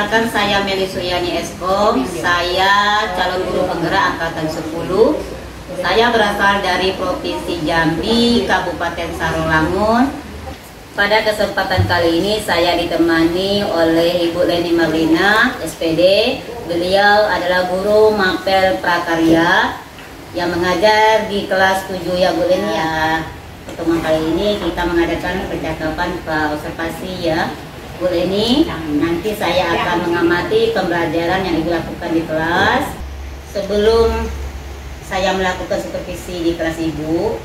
Perkenalkan, saya Meli Suryani Eskom. Saya calon guru penggerak angkatan 10. Saya berasal dari Provinsi Jambi, Kabupaten Sarolangun. Pada kesempatan kali ini saya ditemani oleh Ibu Leni Marlina, SPD. Beliau adalah guru mapel prakarya yang mengajar di kelas 7 ya Bu Leni ya. Pertemuan kali ini kita mengadakan percakapan pra-observasi ya Bu Leni. Nanti saya akan mengamati pembelajaran yang Ibu lakukan di kelas. Sebelum saya melakukan supervisi di kelas Ibu,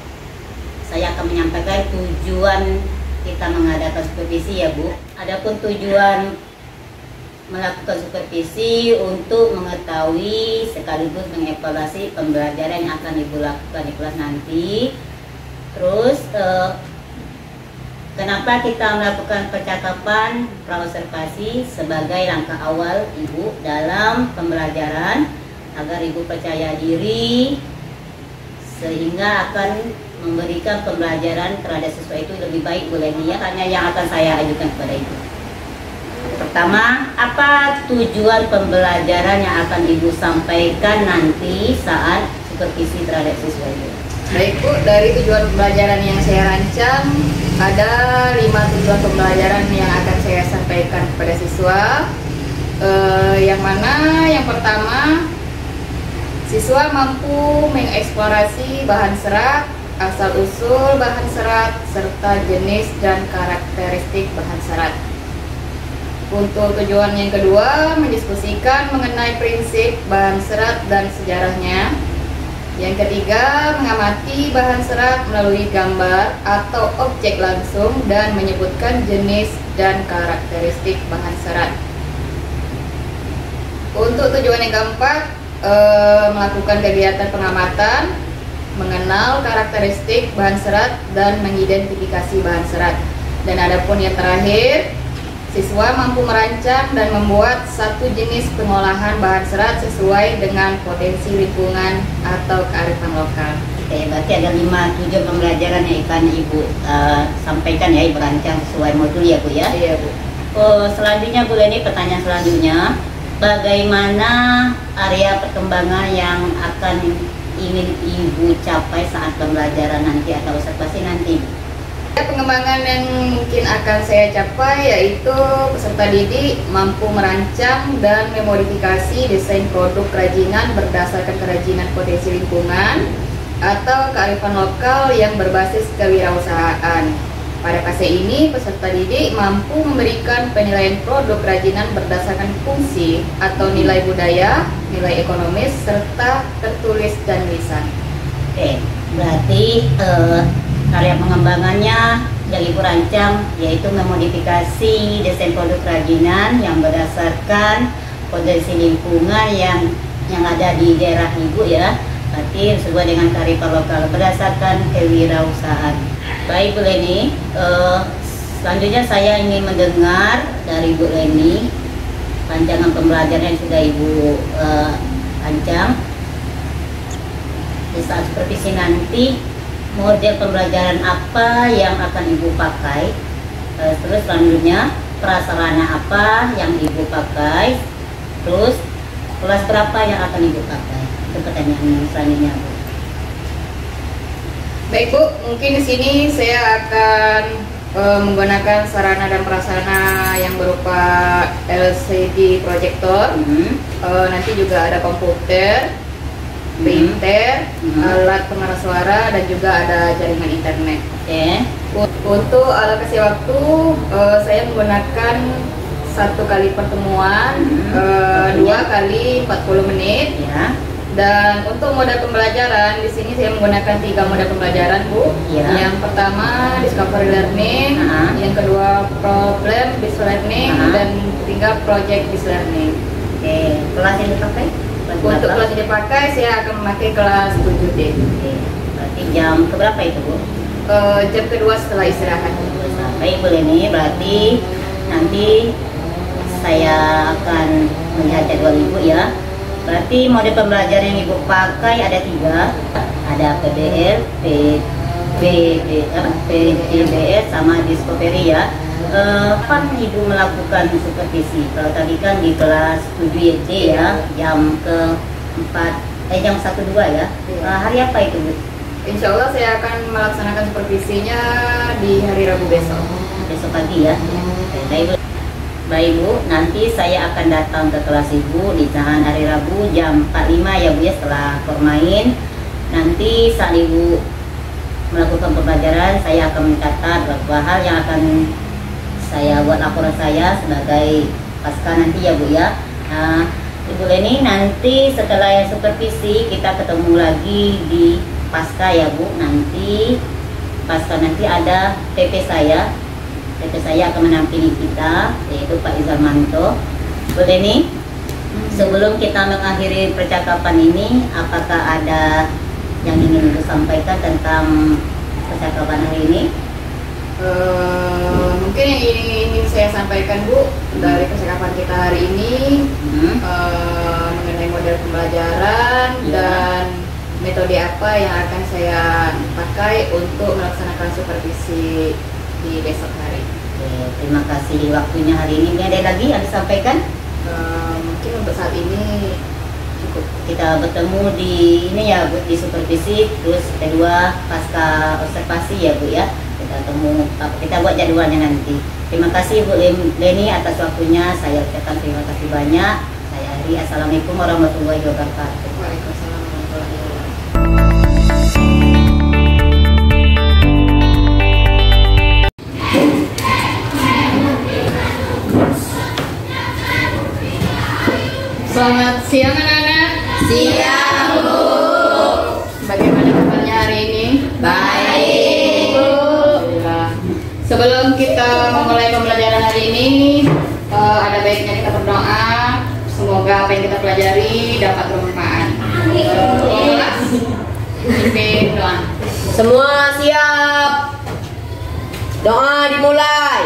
saya akan menyampaikan tujuan kita mengadakan supervisi ya Bu. Adapun tujuan melakukan supervisi untuk mengetahui sekaligus mengevaluasi pembelajaran yang akan Ibu lakukan di kelas nanti. Terus kenapa kita melakukan percakapan pra-observasi sebagai langkah awal Ibu dalam pembelajaran agar Ibu percaya diri sehingga akan memberikan pembelajaran terhadap siswa itu lebih baik Bu Leni ya. Tanya yang akan saya ajukan kepada Ibu. Pertama, apa tujuan pembelajaran yang akan Ibu sampaikan nanti saat supervisi terhadap siswa itu? Baik Bu, dari tujuan pembelajaran yang saya rancang ada 5 tujuan pembelajaran yang akan saya sampaikan kepada siswa. Yang mana yang pertama, siswa mampu mengeksplorasi bahan serat, asal-usul bahan serat, serta jenis dan karakteristik bahan serat. Untuk tujuan yang kedua, mendiskusikan mengenai prinsip bahan serat dan sejarahnya. Yang ketiga, mengamati bahan serat melalui gambar atau objek langsung dan menyebutkan jenis dan karakteristik bahan serat. Untuk tujuan yang keempat, melakukan kegiatan pengamatan, mengenal karakteristik bahan serat dan mengidentifikasi bahan serat. Dan adapun yang terakhir, siswa mampu merancang dan membuat satu jenis pengolahan bahan serat sesuai dengan potensi lingkungan atau kearifan lokal. Oke, berarti ada 5 tujuan pembelajaran yang akan Ibu sampaikan ya, Ibu rancang sesuai modul ya Bu ya? Iya Bu. Selanjutnya Bu Leni, pertanyaan selanjutnya, bagaimana area perkembangan yang akan ingin Ibu capai saat pembelajaran nanti atau observasi nanti? Pengembangan yang mungkin akan saya capai yaitu peserta didik mampu merancang dan memodifikasi desain produk kerajinan berdasarkan kerajinan potensi lingkungan atau kearifan lokal yang berbasis kewirausahaan. Pada fase ini, peserta didik mampu memberikan penilaian produk kerajinan berdasarkan fungsi atau nilai budaya, nilai ekonomis, serta tertulis dan lisan. Oke, berarti area pengembangannya yang Ibu rancang yaitu memodifikasi desain produk kerajinan yang berdasarkan potensi lingkungan yang ada di daerah Ibu ya. Berarti sesuai dengan kearifan lokal berdasarkan kewirausahaan. Baik Bu Leni, selanjutnya saya ingin mendengar dari Bu Leni rancangan pembelajaran yang sudah Ibu rancang. Di saat supervisi nanti, model pembelajaran apa yang akan Ibu pakai, terus selanjutnya prasarana apa yang Ibu pakai, terus kelas berapa yang akan Ibu pakai. Itu pertanyaan yang selanjutnya Bu. Baik Bu, mungkin di sini saya akan menggunakan sarana dan prasarana yang berupa LCD proyektor, nanti juga ada komputer, printer, alat pengeras suara, dan juga ada jaringan internet. Untuk alokasi waktu, saya menggunakan 1 kali pertemuan, 2 kali 40 menit. Ya. Dan untuk moda pembelajaran, di sini saya menggunakan 3 moda pembelajaran Bu. Ya. Yang pertama discovery learning, yang kedua problem based learning, dan ketiga project based learning. Oke, kelas yang dipakai? Untuk kelas yang dipakai, saya akan memakai kelas 7D. Oke, berarti jam keberapa itu Bu? Jam kedua setelah istirahat. Baik Bu Leni, berarti nanti saya akan melihat jadwal Ibu ya. Berarti mode pembelajaran yang Ibu pakai ada 3, ada PBL, PBS sama Discovery ya. Kapan Ibu melakukan supervisi? Kalau tadi kan di kelas 7 SD ya, jam jam 1-2 ya. Hari apa itu, Bu? Insya Allah saya akan melaksanakan supervisinya di hari Rabu besok. Besok pagi ya. Baik Bu, nanti saya akan datang ke kelas Ibu di hari Rabu jam 4.5 ya Bu ya, setelah formain. Nanti saat Ibu melakukan pembelajaran, saya akan mencatat beberapa hal yang akan saya buat laporan saya sebagai pasca nanti ya Bu ya. Nah, Ibu Leni, nanti setelah supervisi kita ketemu lagi di pasca ya Bu. Nanti pasca nanti ada PP saya. PP saya akan menampingi kita, yaitu Pak Izalmanto. Bu Leni, sebelum kita mengakhiri percakapan ini, apakah ada yang ingin Ibu sampaikan tentang percakapan hari ini? Mungkin yang ingin saya sampaikan Bu dari percakapan kita hari ini mengenai model pembelajaran dan metode apa yang akan saya pakai untuk melaksanakan supervisi di besok hari. Terima kasih waktunya hari ini. Ada lagi yang disampaikan? Mungkin untuk saat ini cukup. Kita bertemu di ini ya Bu, di supervisi, terus kedua pasca observasi ya Bu ya. Kita buat jadwalnya nanti. Terima kasih Bu Leni atas waktunya. Saya ucapkan terima kasih banyak. Saya akhiri. Assalamualaikum warahmatullahi wabarakatuh. Waalaikumsalam warahmatullahi wabarakatuh. Selamat siang anak-anak. Siang Bu. Bagaimana kabarnya hari ini? Baik Bu. Sebelum kita memulai pembelajaran hari ini, ada baiknya kita berdoa. Semoga apa yang kita pelajari dapat bermanfaat. Pimpin doa. Semua siap. Doa dimulai.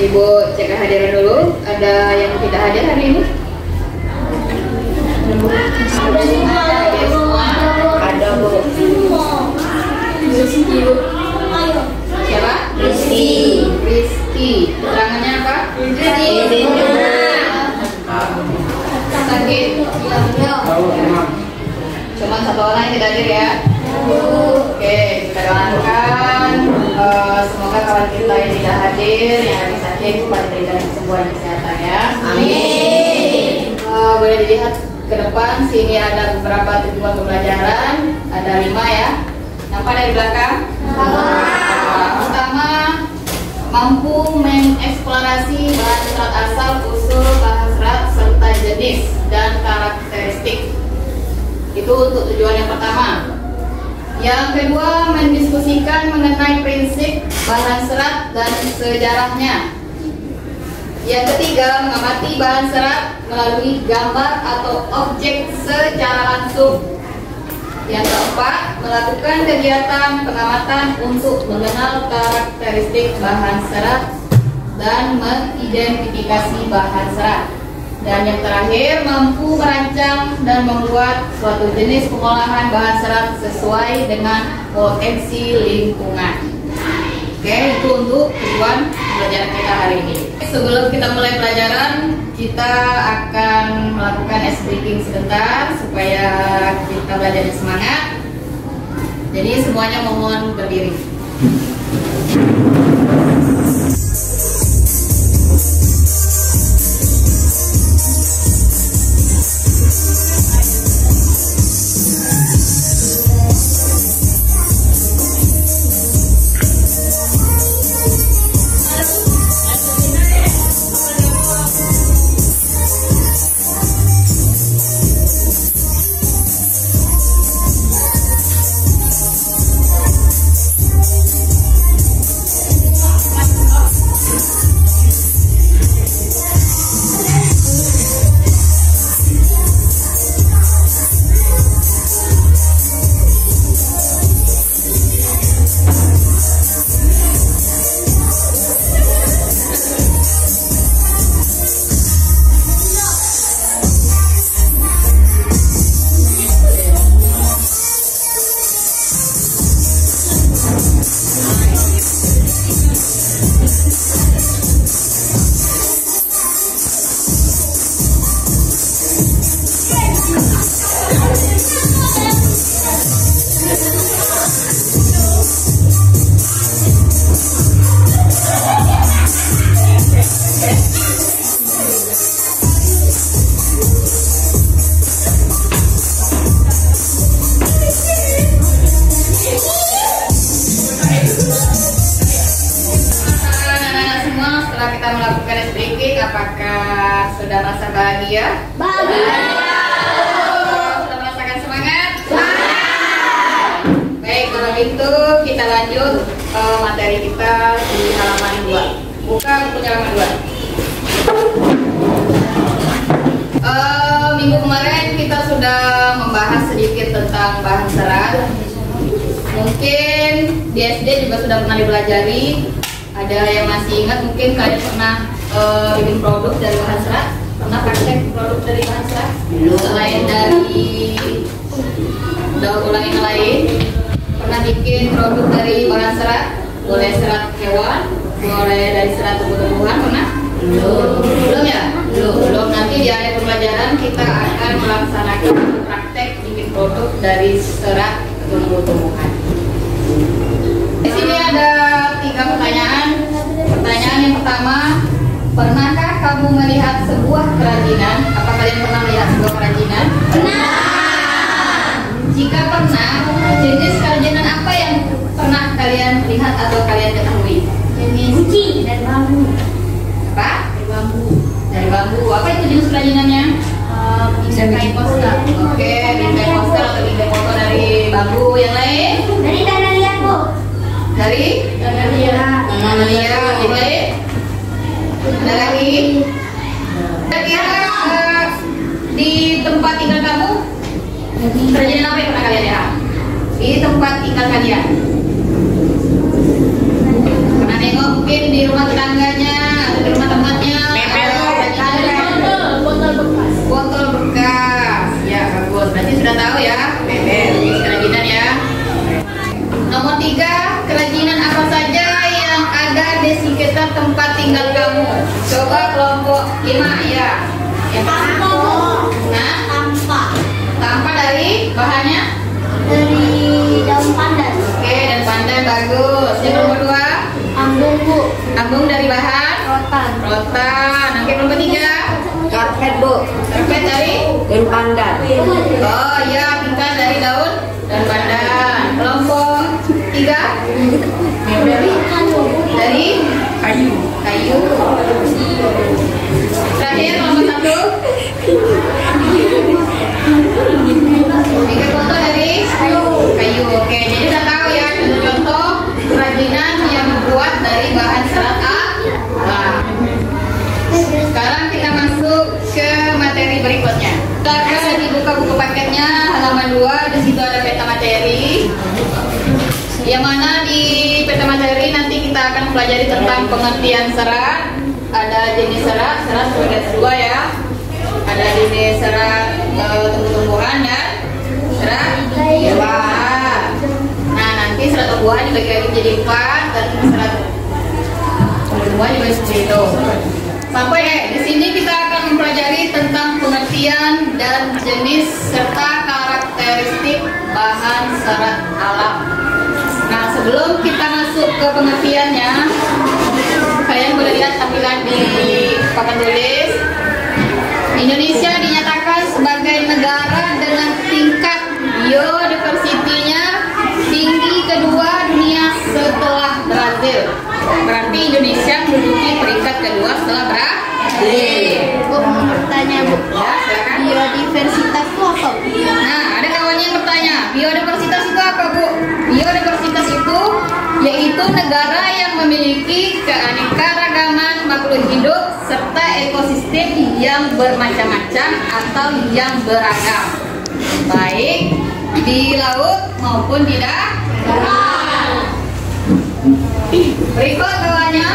Ibu cek kehadiran dulu. Ada yang tidak hadir hari ini? Ada Bu. Siapa? Rizky. Keterangannya apa? Sakit? Cuma satu orang yang tidak hadir ya. Oke, kita doakan semoga kawan kita yang tidak hadir, yang lagi sakit, cepat diberikan kesembuhan dan kesehatan ya. Amin. Boleh dilihat ke depan, sini ada beberapa tujuan pembelajaran, ada 5 ya. Nampak dari belakang? Pertama, mampu mengeksplorasi bahan serat asal, usul bahan serat, serta jenis dan karakteristik. Itu untuk tujuan yang pertama. Yang kedua, mendiskusikan mengenai prinsip bahan serat dan sejarahnya. Yang ketiga, mengamati bahan serat melalui gambar atau objek secara langsung. Yang keempat, melakukan kegiatan pengamatan untuk mengenal karakteristik bahan serat dan mengidentifikasi bahan serat. Dan yang terakhir, mampu merancang dan membuat suatu jenis pengolahan bahan serat sesuai dengan potensi lingkungan. Oke, itu untuk tujuan pelajaran kita hari ini. Sebelum kita mulai pelajaran, kita akan melakukan ice breaking sebentar supaya kita belajar semangat. Jadi semuanya mohon berdiri. Sudah merasa bahagia? Sudah merasakan semangat? Baik, kalau gitu kita lanjut materi kita di halaman 2. Buka bukunya halaman 2. Minggu kemarin kita sudah membahas sedikit tentang bahan serat. Mungkin di SD juga sudah pernah dipelajari. Ada yang masih ingat, mungkin kalian pernah bikin produk dari bahan serat? Pernah praktek produk dari bahan serat? Selain dari daur ulang yang lain, pernah bikin produk dari bahan serat? Boleh serat hewan, boleh dari serat tumbuh-tumbuhan, pernah? Belum ya? Belum. Nanti di akhir pembelajaran kita akan melaksanakan praktek bikin produk dari serat tumbuh-tumbuhan. Di sini ada 3 pertanyaan. Pertanyaan yang pertama, pernahkah kamu melihat sebuah kerajinan? Apa kalian pernah melihat sebuah kerajinan? Pernah. Jika pernah, jenis kerajinan apa yang pernah kalian lihat atau kalian ketahui? Jenis kunci dari bambu. Apa? Dari bambu. Dari bambu. Apa itu jenis kerajinannya? Bingkai poster. Oke, bingkai poster atau bingkai foto dari bambu. Yang lain? Dari tanah liat, Bu. Dari? Tanah liat. Tanah liat. Yang lain? Ada lagi? Kira-kira di tempat tinggal kamu, kerajinan apa yang pernah kalian lihat? Di tempat tinggal kalian? Pernah nengok mungkin di rumah tetangganya atau di rumah temannya? Botol bekas. Ya, bagus. Berarti sudah tahu ya, jenis kerajinan ya. Nomor 3, kerajinan apa saja yang ada di sekitar tempat tinggal kamu? Coba kelompok 5 ya. Yang pertama, tampak dari bahannya? Dari daun pandan. Oke, dan pandan bagus. Yang nomor 2, Ambung, Bu. ambung dari bahan? Rotan. Rotan. Yang nomor 3, Karpet, Bu. karpet dari? Dan pandan. Oh iya, pingkan dari daun dan pandan. Kelompok 3, dari Kayu. kayu. Terakhir kelompok 1, bingkai foto dari kayu. Oke, jadi udah tahu ya contoh kerajinan yang dibuat dari bahan serat alam. Sekarang kita masuk ke materi berikutnya. Kita akan dibuka buku paketnya halaman 2. Di situ ada peta materi. Yang mana di peta materi nanti kita akan pelajari tentang pengertian serat. Ada jenis serat, serat sebagai 2 ya. Ada jenis serat tumbuh-tumbuhan dan serat hewan. Nah, nanti serat tumbuhan dibagi lagi menjadi 4 dan serat tumbuh-tumbuhan juga seperti itu. Sampai di sini kita akan mempelajari tentang pengertian dan jenis serta karakteristik bahan serat alam. Nah, sebelum kita masuk ke pengertiannya, kalian boleh lihat tampilan di papan tulis. Indonesia dinyatakan sebagai negara dengan tingkat biodiversitinya tinggi kedua dunia setelah Brazil. Berarti Indonesia menduduki peringkat kedua setelah Brazil. Bu, mau bertanya, Bu. Ya, silakan. Biodiversitas itu apa, Bu? Nah, ada kawannya yang bertanya, biodiversitas itu apa, Bu? Biodiversitas itu yaitu negara yang memiliki keanekaragaman makhluk hidup serta ekosistem yang bermacam-macam atau yang beragam, baik di laut maupun di darat. Berikut kawannya,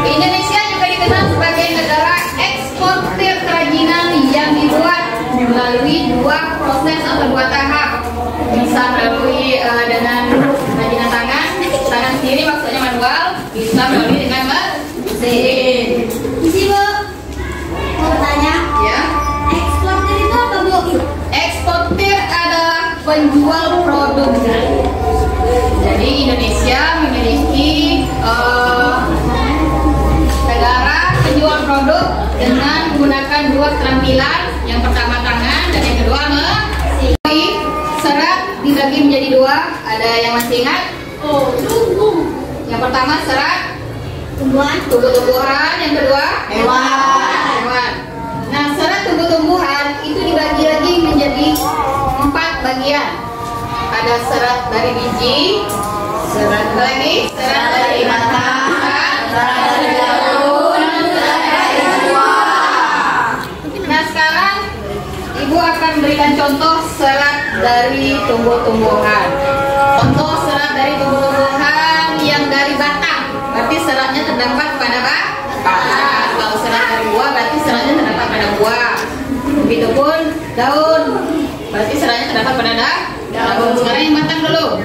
Indonesia juga dikenal sebagai negara eksportir kerajinan yang dibuat melalui 2 proses atau 2 tahap. Bisa melalui dengan kerajinan tangan sendiri, maksudnya manual, bisa melalui dengan mesin. Isi, Bu. Mau bertanya? Ya. Eksportir itu apa, Bu? Eksportir adalah penjual produk. Jadi Indonesia memiliki negara penjual produk dengan menggunakan 2 keterampilan. Yang pertama tangan dan yang kedua mesin. Serat dibagi menjadi 2. Ada yang masih ingat? Yang pertama serat Tumbuhan. tumbuh-tumbuhan, yang kedua Hewan. dari biji, serat lagi, serat dari batang, serat dari daun, serat dari buah. Nah sekarang Ibu akan berikan contoh serat dari tumbuh-tumbuhan. Contoh serat dari tumbuh-tumbuhan yang dari batang, berarti seratnya terdapat pada batang. Kalau serat dari buah, berarti seratnya terdapat pada buah. Begitupun daun, berarti seratnya terdapat pada daun. Sekarang yang batang dulu.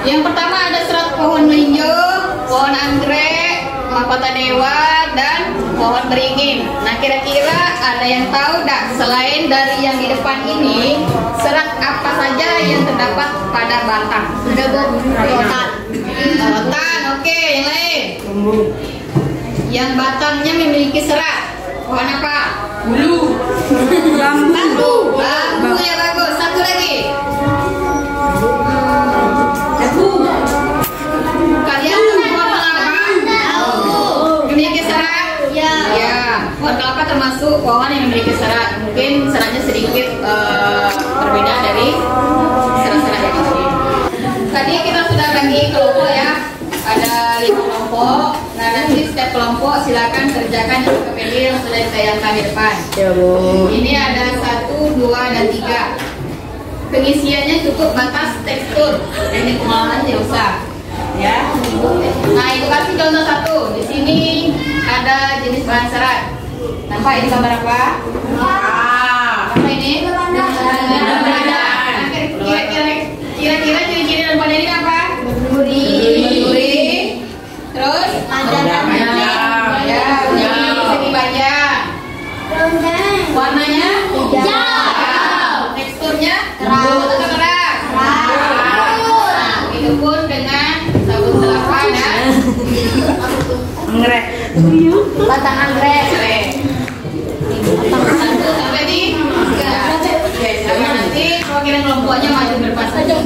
Yang pertama ada serat pohon melinjo, pohon anggrek, mahkota dewa, dan pohon beringin. Nah kira-kira ada yang tahu tak selain dari yang di depan ini, serat apa saja yang terdapat pada batang? Ada rotan. Rotan, oke. Yang lain? Yang batangnya memiliki serat. Pohon apa? Bulu. Bambu. Bambu ya bagus. Satu lagi. Kalian tahu pohon kelapa? Memiliki serat? Ya. Pohon kelapa termasuk pohon yang memiliki serat. Mungkin seratnya sedikit berbeda dari serat-serat yang lain. Tadi kita sudah bagi kelompok ya. Ada 5 kelompok. Nah nanti setiap kelompok silakan kerjakan SKPD yang sudah ditayangkan di depan. Ya Bu. Ini ada 1, 2, dan 3. Pengisiannya cukup batas tekstur. Teknik pengolahan tidak usah. Ya. Nah Ibu kasih contoh 1. Di sini ada jenis bahan serat. Nampak ini gambar apa? Apa ini? Kira-kira ciri-ciri dan pada ini apa? Duri. Terus? Ya, segi panjang. Warnanya? Hijau. Teksturnya? Keras atau keras? Nah, begitupun dengan sabun kelapa dan Anggrek. Batang anggrek. Satu sampai tiga. Oke, silakan nanti perwakilan kelompoknya maju ke depan saja.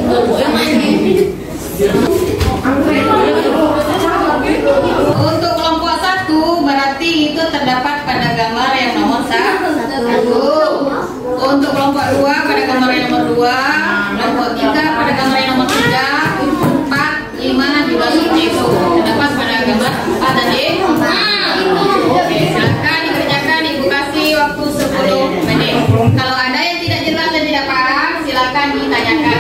Untuk kelompok 1 berarti itu terdapat pada gambar yang nomor 1. Untuk kelompok 2 pada gambar yang nomor 2. Kelompok 3 pada gambar yang nomor 3. 4, 5 juga seperti itu. Terdapat pada gambar 4 tadi. Oke, silakan dikerjakan. Ibu kasih waktu 10 menit. Kalau ada yang tidak jelas dan tidak paham, silakan ditanyakan.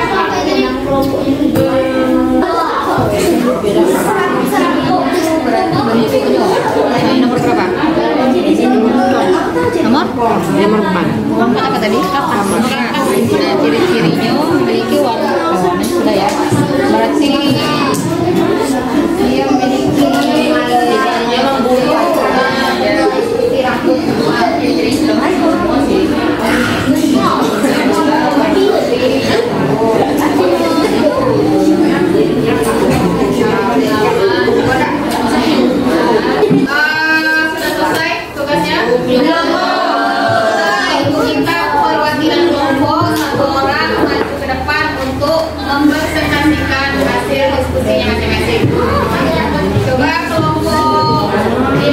Nomor berapa? Nomor 4. Apa tadi? Nah, ciri-cirinya memiliki warna sudah ya. Berarti dia memiliki dia membulu. Ciri-ciri semua sih. Sudah selesai tugasnya? Ibu minta perwakilan kelompok 1 orang maju ke depan untuk mempresentasikan hasil diskusinya masing-masing. Coba kelompok 5.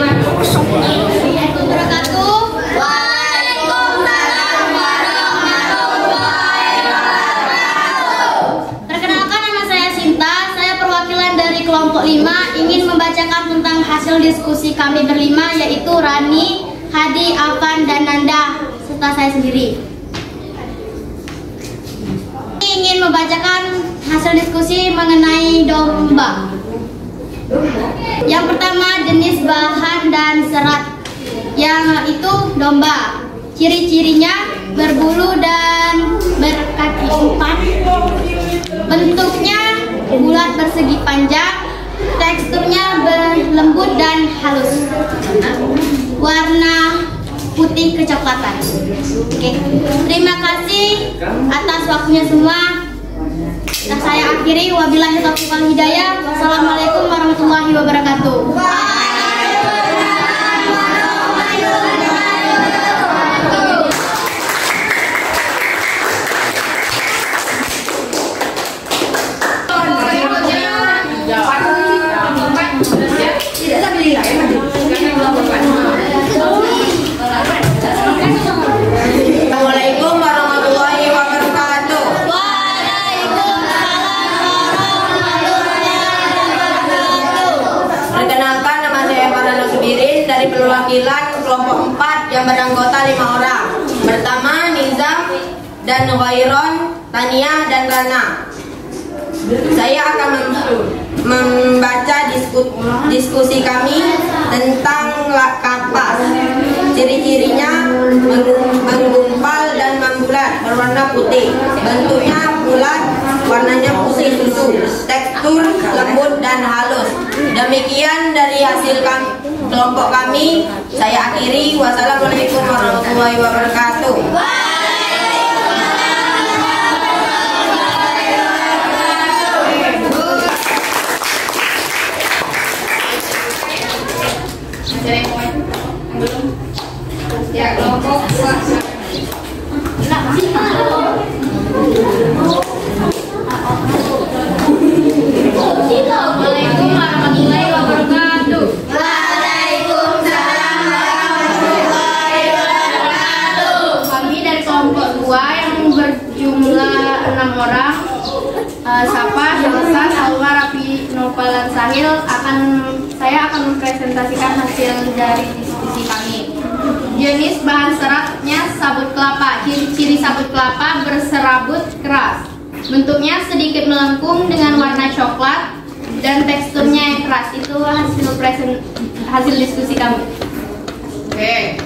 Perkenalkan, nama saya Sinta. Saya perwakilan dari kelompok 5 ingin membacakan tentang hasil diskusi kami berlima, yaitu Rani, Hadi, Afan, dan Nanda serta saya sendiri. Ingin membacakan hasil diskusi mengenai domba. Yang pertama, jenis bahan dan serat. Yang itu domba. Ciri-cirinya berbulu dan berkaki 4. Bentuknya bulat persegi panjang. Teksturnya berlembut dan halus. Warna putih kecoklatan. Oke. Terima kasih atas waktunya semua. Nah, saya akhiri, wabillahi taufiq wal hidayah. Wassalamualaikum warahmatullahi wabarakatuh. Assalamualaikum warahmatullahi wabarakatuh. Waalaikumsalam anggota 5 orang. Pertama Nizam dan Ghairon, Tania dan Rana. Saya akan membaca diskusi kami tentang kapas. Ciri-cirinya menggumpal dan membulat, berwarna putih. Bentuknya bulat, warnanya putih susu. Tekstur lembut dan halus. Demikian dari hasil kelompok kami. Saya akhiri. Wassalamualaikum warahmatullahi wabarakatuh. Ya, kelompok puasa. Assalamualaikum warahmatullahi wabarakatuh. Waalaikumsalam warahmatullahi wabarakatuh. Kami dari kelompok 2 yang berjumlah 6 orang. Sapa, Helsa, Salwa, Rafi, Nopal, dan Sahil saya akan mempresentasikan hasil dari diskusi kami. Jenis bahan seratnya sabut kelapa. Ciri-ciri sabut kelapa berserabut keras. Bentuknya sedikit melengkung dengan warna coklat dan teksturnya yang keras. Itu hasil diskusi kami. Oke,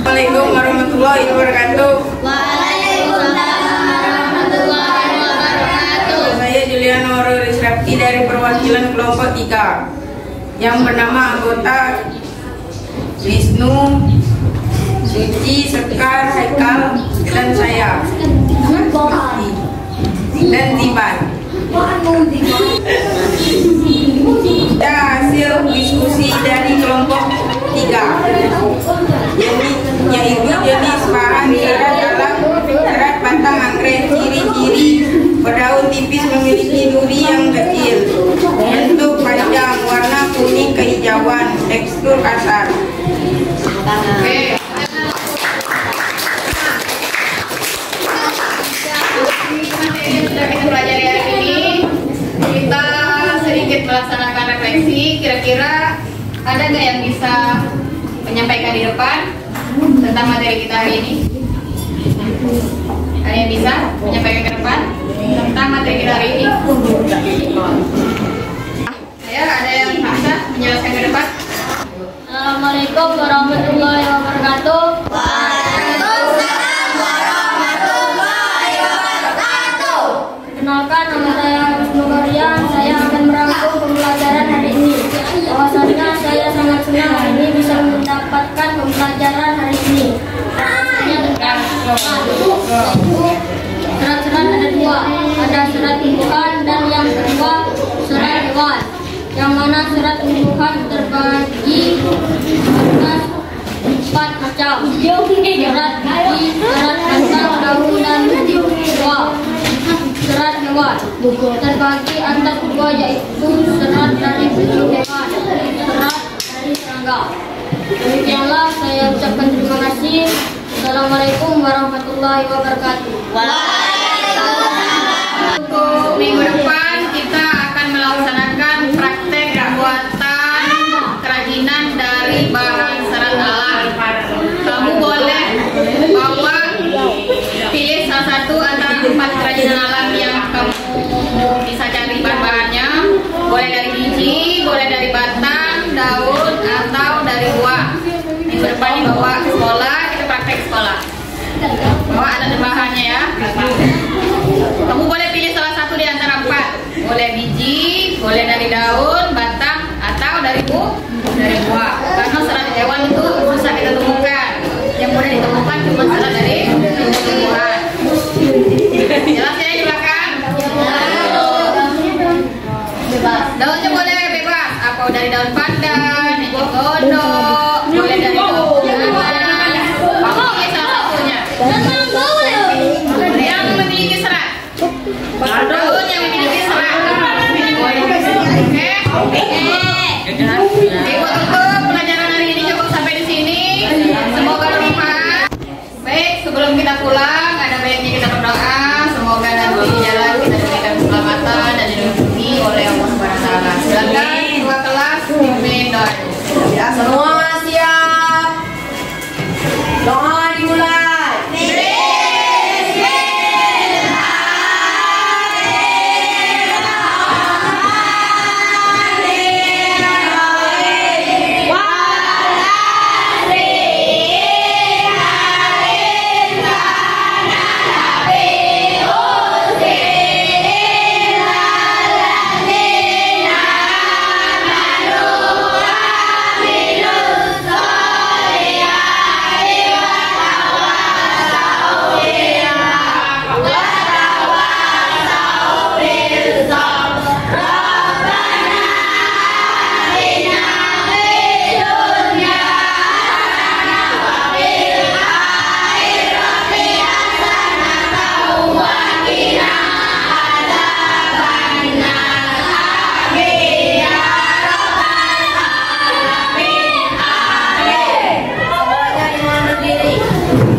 Assalamualaikum warahmatullahi wabarakatuh. Waalaikumsalam warahmatullahi wabarakatuh. Saya Juliana Ororis Rapti dari perwakilan kelompok 3 yang bernama anggota Wisnu, Suci, Sekar, Haikal, dan saya dan Tiban. Kita hasil diskusi dari kelompok 3 yaitu jenis bahan serat dalam, serat batang anggrek. Ciri-ciri berdaun tipis, memiliki duri yang kecil, bentuk panjang, warna kuning kehijauan, tekstur kasar. Oke. Sudah kita pelajari hari ini, kita sedikit melaksanakan refleksi. Kira-kira ada nggak yang bisa menyampaikan di depan tentang materi kita hari ini? Ada yang bisa menyampaikan ke depan tentang materi kita hari ini? Ada yang bisa menjelaskan ke depan? Assalamualaikum warahmatullahi wabarakatuh. Waalaikumsalam warahmatullahi wabarakatuh. Kenalkan, nama saya Wisnu Gorian. Saya akan merangkum pembelajaran hari ini. Bahwasanya saya sangat senang hari ini bisa mendapatkan pembelajaran hari ini. Serat-serat ada 2. Ada serat tumbuhan dan yang kedua serat hewan. Yang mana serat tumbuhan terbagi atas 4 macam. Serat biji, serat batang, daun, dan buah. Serat hewan terbagi atas 2, yaitu serat dari bulu hewan, serat dari serangga. Demikianlah saya ucapkan terima kasih. Assalamualaikum warahmatullahi wabarakatuh. Untuk minggu depan kita akan melaksanakan praktek buatan kerajinan dari bahan serat alam. Kamu boleh bawa, pilih salah satu antara 4 kerajinan alam yang kamu bisa cari bahan-bahannya. Boleh dari biji, boleh dari batang, daun, atau dari buah. Minggu depan dibawa ke sekolah, kita praktek sekolah. Bawa alat dan bahannya ya. Kamu boleh pilih salah satu di antara 4. Boleh biji, boleh dari daun, batang, atau dari buah. Karena serat hewan itu susah kita temukan. Yang mudah ditemukan cuma serat dari tumbuhan. Jelas ya di belakang? Daunnya boleh bebas. Apa dari daun pandan, hijau kodok, boleh dari daun jangan. Pilih salah satunya. Yang memiliki serat. Daun yang memiliki serat. Oke. Oke. Ibu tutup pelajaran hari ini cukup sampai di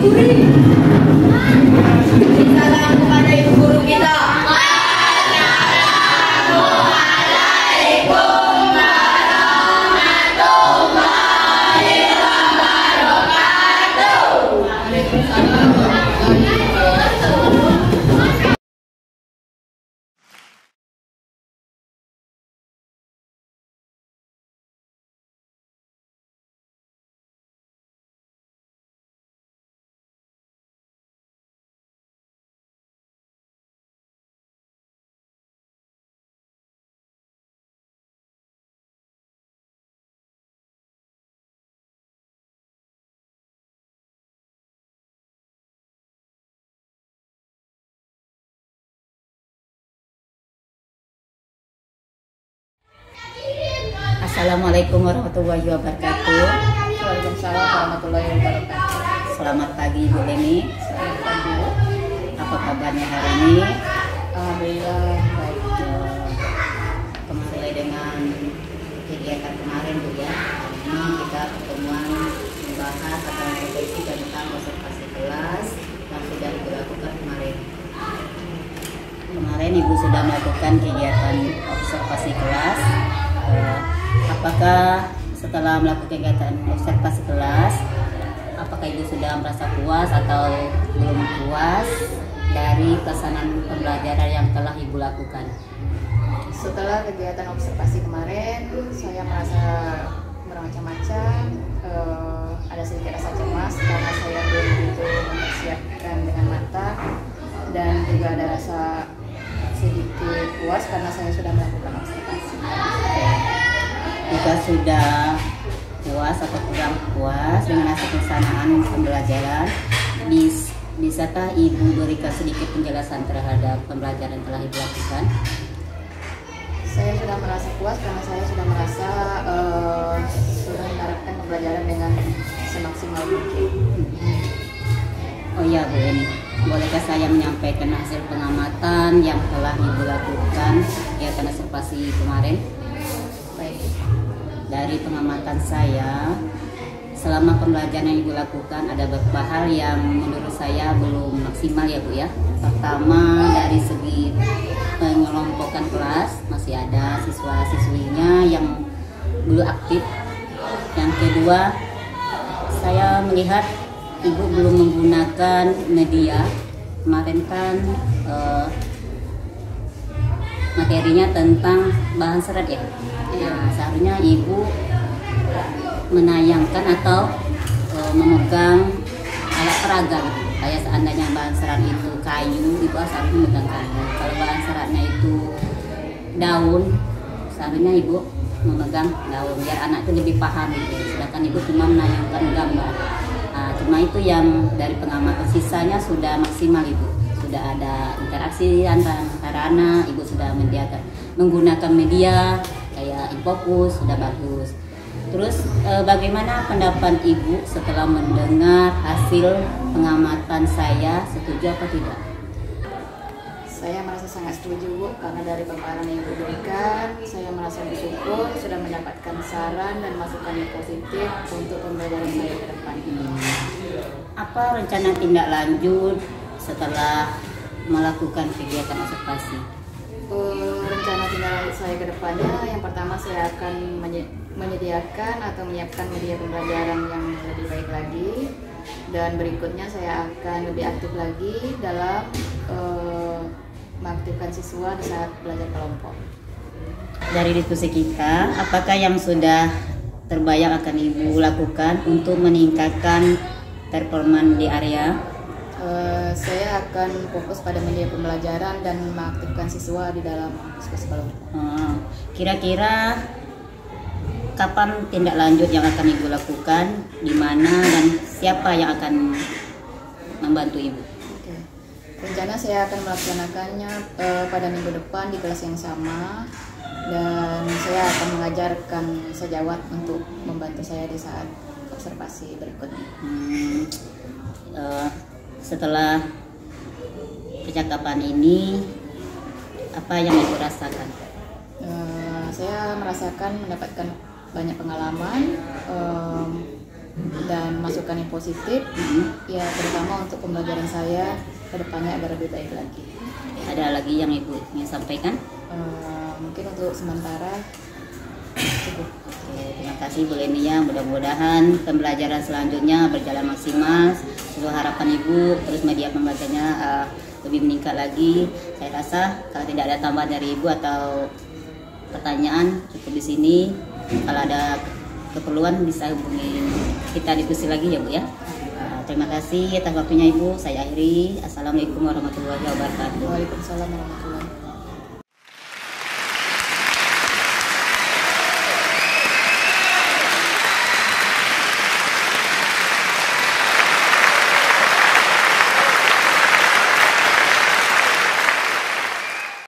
Salam kepada ibu guru kita. Assalamualaikum warahmatullahi wabarakatuh. Waalaikumsalam warahmatullahi wabarakatuh. Selamat pagi Bu Leni. Selamat pagi. Apa kabarnya hari ini? Alhamdulillah baik. Sesuai dengan kegiatan kemarin Bu ya. Hari ini kita pertemuan membahas atau refleksi tentang observasi kelas yang sudah dilakukan kemarin. Kemarin Ibu sudah melakukan kegiatan observasi kelas. Apakah setelah melakukan kegiatan observasi kelas, apakah Ibu sudah merasa puas atau belum puas dari pelaksanaan pembelajaran yang telah Ibu lakukan? Setelah kegiatan observasi kemarin, saya merasa bermacam-macam. Ada sedikit rasa cemas karena saya belum begitu mempersiapkan dengan matang, dan juga ada rasa sedikit puas karena saya sudah melakukan observasi. Jika sudah puas atau kurang puas dengan hasil pelaksanaan pembelajaran, bisakah Ibu berikan sedikit penjelasan terhadap pembelajaran yang telah Ibu lakukan? Saya sudah merasa puas karena saya sudah merasa sudah menerapkan pembelajaran dengan semaksimal mungkin. Oh iya Bu Eni, bolehkah saya menyampaikan hasil pengamatan yang telah Ibu lakukan kegiatan observasi kemarin? Baik. Dari pengamatan saya, selama pembelajaran yang Ibu lakukan ada beberapa hal yang menurut saya belum maksimal ya Bu ya. Pertama, dari segi pengelompokan kelas masih ada siswa-siswinya yang belum aktif. Yang kedua, saya melihat Ibu belum menggunakan media. Kemarin kan materinya tentang bahan serat ya. Nah, seharusnya Ibu menayangkan atau memegang alat peraga gitu. Kayak seandainya bahan serat itu kayu, Ibu seharusnya memegang kayu. Kalau bahan seratnya itu daun, seharusnya Ibu memegang daun biar anak itu lebih paham gitu. Sedangkan Ibu cuma menayangkan gambar. Nah, cuma itu yang dari pengamatan, sisanya sudah maksimal Ibu. Sudah ada interaksi antara anak, Ibu sudah menggunakan media kayak Infokus, sudah bagus. Terus bagaimana pendapat Ibu setelah mendengar hasil pengamatan saya, setuju apa tidak? Saya merasa sangat setuju Bu, karena dari paparan yang Ibu berikan, saya merasa bersyukur sudah mendapatkan saran dan masukan yang positif untuk pembelajaran saya ke depan. Apa rencana tindak lanjut setelah melakukan kegiatan observasi? Rencana tindak lanjut saya ke depannya, yang pertama saya akan menyediakan atau menyiapkan media pembelajaran yang lebih baik lagi, dan berikutnya saya akan lebih aktif lagi dalam mengaktifkan siswa di saat belajar kelompok. Dari diskusi kita, apakah yang sudah terbayang akan Ibu lakukan untuk meningkatkan performa di area? Saya akan fokus pada media pembelajaran dan mengaktifkan siswa di dalam diskusi kelompok. Kira-kira kapan tindak lanjut yang akan Ibu lakukan, di mana dan siapa yang akan membantu Ibu? Rencana saya akan melaksanakannya pada minggu depan di kelas yang sama, dan saya akan mengajarkan sejawat untuk membantu saya di saat observasi berikutnya. Setelah percakapan ini, apa yang Ibu rasakan? Saya merasakan mendapatkan banyak pengalaman, dan masukan yang positif, ya terutama untuk pembelajaran saya ke depannya agar lebih baik lagi. Ada lagi yang Ibu ingin sampaikan? Mungkin untuk sementara cukup. Oke, terima kasih Bu Lenia. Mudah-mudahan pembelajaran selanjutnya berjalan maksimal. Seluruh harapan Ibu terus media pembelajarannya lebih meningkat lagi. Saya rasa kalau tidak ada tambahan dari Ibu atau pertanyaan cukup di sini. Kalau ada keperluan bisa hubungi kita diskusi lagi ya Bu ya. Terima kasih atas waktunya Ibu. Saya akhiri. Assalamualaikum warahmatullahi wabarakatuh. Waalaikumsalam warahmatullahi wabarakatuh.